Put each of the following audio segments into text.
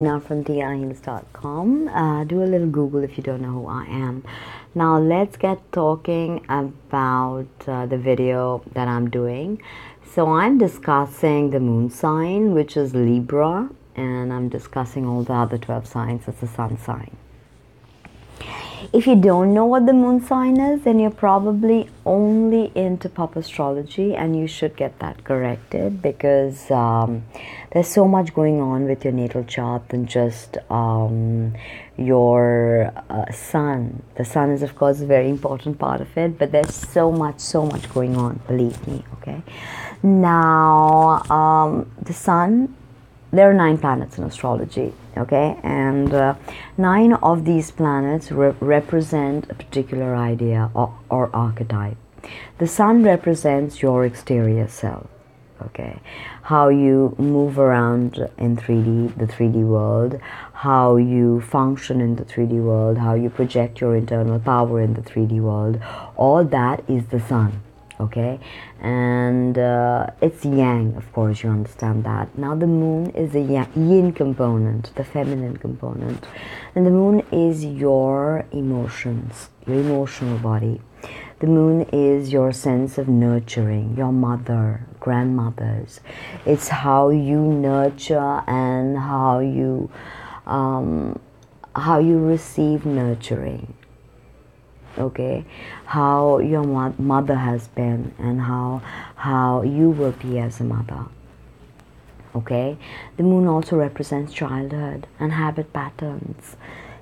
Now from tiahills.com. Do a little Google if you don't know who I am. Now let's get talking about the video that I'm doing. So I'm discussing the moon sign, which is Libra, and I'm discussing all the other 12 signs as the sun sign. If you don't know what the moon sign is, then you're probably only into pop astrology, and you should get that corrected because there's so much going on with your natal chart than just your sun. The sun is, of course, a very important part of it, but there's so much going on, believe me, okay? Now, the sun, there are 9 planets in astrology, okay, and 9 of these planets represent a particular idea or archetype. The sun represents your exterior self, okay, how you move around in the 3D world, how you function in the 3D world, how you project your internal power in the 3D world. All that is the sun. Okay, and it's yang, of course, you understand that. Now the moon is a yin component, the feminine component, and the moon is your emotions, your emotional body. The moon is your sense of nurturing, your mother, grandmothers. It's how you nurture and how you receive nurturing. Okay, how your mother has been and how you will be as a mother. Okay, the moon also represents childhood and habit patterns.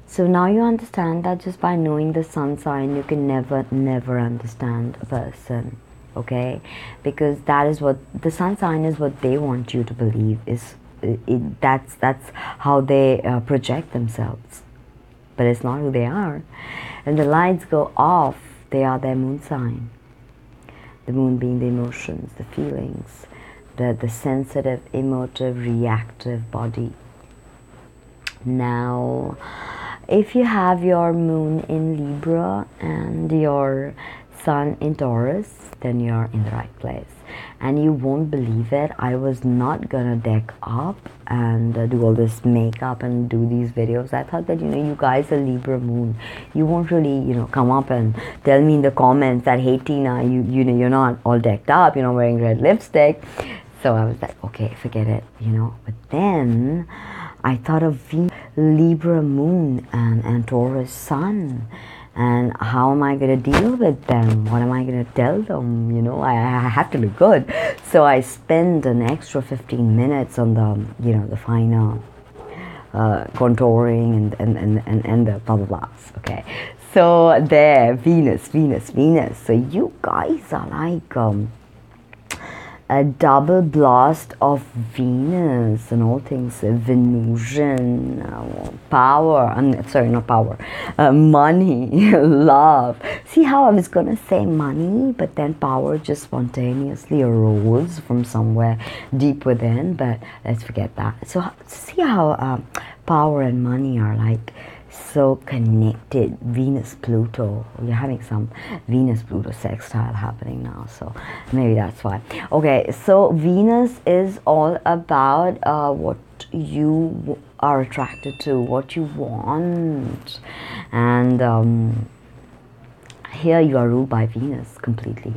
So now you understand that just by knowing the sun sign, you can never understand a person. Okay, because that is what the sun sign is, what they want you to believe is. That's how they project themselves, but it's not who they are. And the lights go off, they are their moon sign. The moon being the emotions, the feelings, the sensitive, emotive, reactive body. Now, if you have your moon in Libra and your sun in Taurus, then you're in the right place. And you won't believe it, I was not gonna deck up and do all this makeup and do these videos. I thought that, you guys are Libra moon. You won't really, come up and tell me in the comments that, hey Tina, you're not all decked up, you're not wearing red lipstick. So I was like, okay, forget it, But then I thought of Libra moon and Taurus sun. And how am I going to deal with them? What am I going to tell them? I have to look good. So I spend an extra 15 minutes on the, the finer contouring and the blah, blah, blahs. Okay. So there, Venus. So you guys are like a double blast of Venus and all things Venusian, power, not power, money, love. See how I was gonna say money, but then power just spontaneously arose from somewhere deep within, but let's forget that. So see how power and money are like so connected. Venus-Pluto, you're having some Venus-Pluto sextile happening now, so maybe that's why. Okay, so Venus is all about what you are attracted to, what you want, and here you are ruled by Venus completely.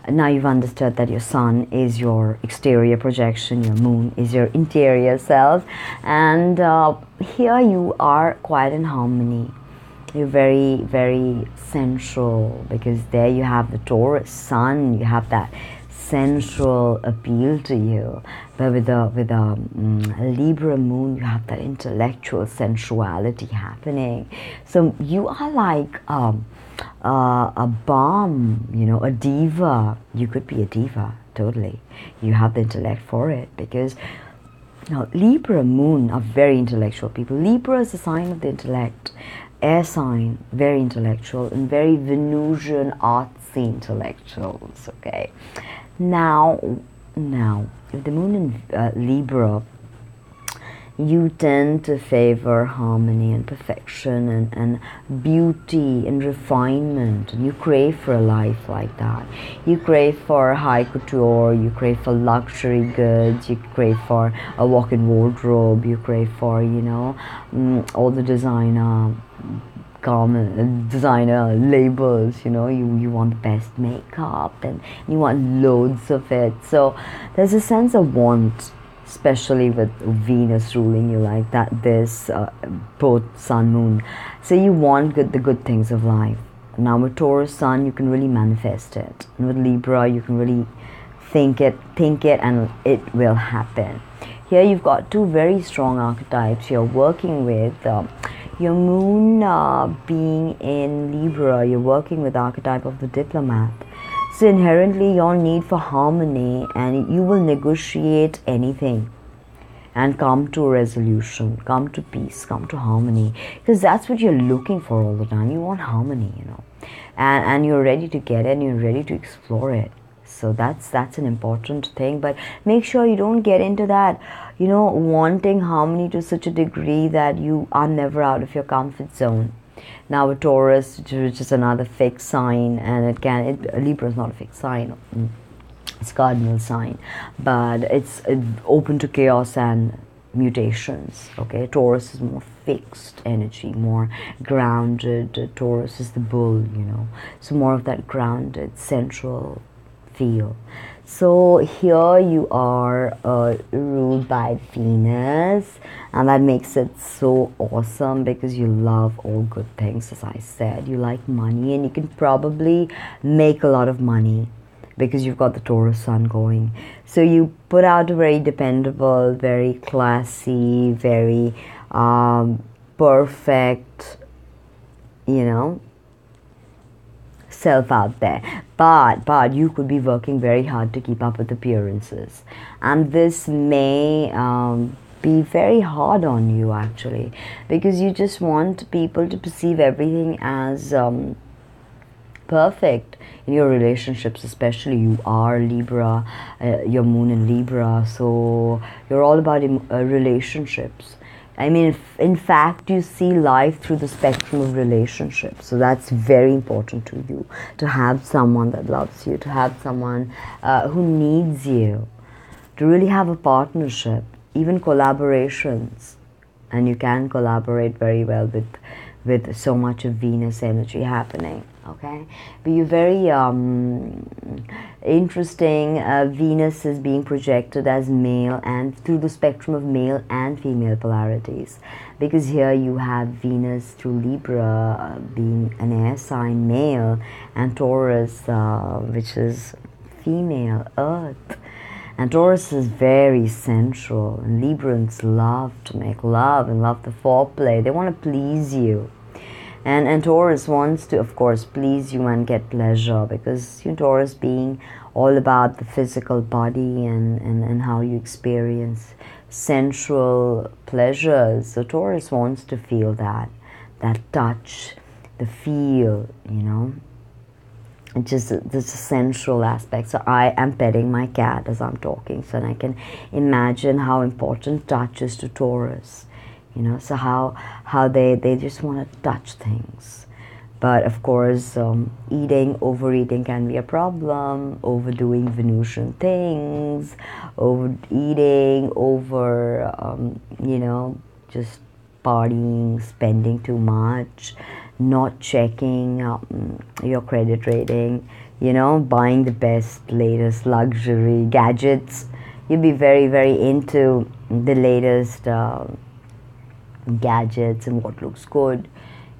Now you've understood that your sun is your exterior projection, your moon is your interior self, and here you are quite in harmony. You're very sensual, because there you have the Taurus sun, you have that sensual appeal to you. But with a Libra moon, you have that intellectual sensuality happening. So you are like a bomb, a diva. You could be a diva, totally. You have the intellect for it, because Libra moon are very intellectual people. Libra is a sign of the intellect, air sign, very intellectual, and very Venusian, artsy intellectuals. Okay, now if the moon in Libra you tend to favor harmony and perfection and beauty and refinement. And you crave for a life like that. You crave for high couture, you crave for luxury goods, you crave for a walk-in wardrobe, you crave for, you know, all the designer garment, designer labels, you know, you want the best makeup and you want loads of it. So there's a sense of want, especially with Venus ruling you like that, this both sun moon. So you want the good things of life. Now with Taurus sun, you can really manifest it, and with Libra you can really think it and it will happen. Here you've got two very strong archetypes you're working with. Your moon being in Libra, you're working with the archetype of the diplomat. So inherently your need for harmony, and you will negotiate anything and come to a resolution, come to peace, come to harmony, because that's what you're looking for all the time. You want harmony, you know, and you're ready to get it and you're ready to explore it. So that's an important thing. But make sure you don't get into that, you know, wanting harmony to such a degree that you are never out of your comfort zone. Now with Taurus, which is another fixed sign, and Libra is not a fixed sign, it's cardinal sign, but it's open to chaos and mutations. Okay, Taurus is more fixed energy, more grounded. Taurus is the bull, you know, so more of that grounded central feel. So here you are ruled by Venus, and that makes it so awesome because you love all good things. As I said, you like money, and you can probably make a lot of money because you've got the Taurus sun going. So you put out a very dependable, very classy, very perfect, you know, self out there, but you could be working very hard to keep up with appearances, and this may be very hard on you actually, because you just want people to perceive everything as perfect in your relationships. Especially you are Libra, your moon in Libra, so you're all about relationships. I mean, in fact, you see life through the spectrum of relationships. So that's very important to you, to have someone that loves you, to have someone who needs you, to really have a partnership, even collaborations. And you can collaborate very well with so much of Venus energy happening. Okay, but you're very interesting. Venus is being projected as male, and through the spectrum of male and female polarities, because here you have Venus through Libra being an air sign male, and Taurus which is female, earth. And Taurus is very sensual, and Librans love to make love and love the foreplay. They want to please you. And Taurus wants to, of course, please you and get pleasure, because you know, Taurus being all about the physical body and how you experience sensual pleasures. So Taurus wants to feel that touch, the feel, you know, just the sensual aspect. So I am petting my cat as I'm talking, so I can imagine how important touch is to Taurus. You know, so how they just want to touch things. But of course, overeating can be a problem. Overdoing Venusian things, overeating, you know, just partying, spending too much, not checking your credit rating, you know, buying the best, latest luxury gadgets. You'll be very, very into the latest gadgets and what looks good,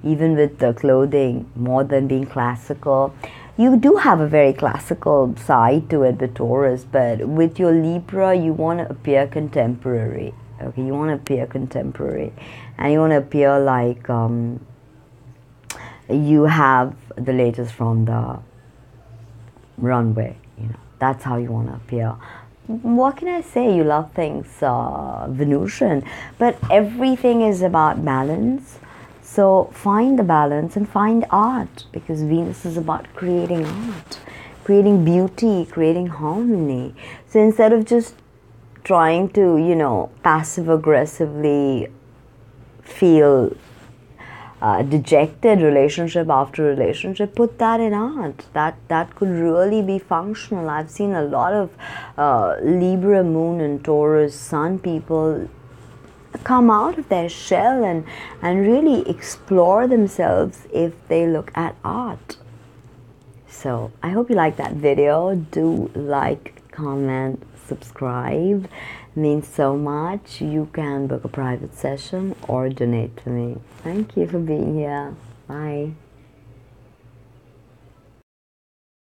even with the clothing, more than being classical. You do have a very classical side to it, the Taurus, but with your Libra, you want to appear contemporary. Okay, you want to appear contemporary, and you want to appear like you have the latest from the runway. You know, that's how you want to appear. What can I say? You love things Venusian, but everything is about balance. So find the balance and find art, because Venus is about creating art, creating beauty, creating harmony. So instead of just trying to, you know, passive aggressively feel dejected relationship after relationship, put that in art. That could really be functional. I've seen a lot of Libra moon and Taurus sun people come out of their shell and really explore themselves if they look at art. So I hope you like that video. Do like, comment, subscribe. It means so much. You can book a private session or donate to me. Thank you for being here. Bye.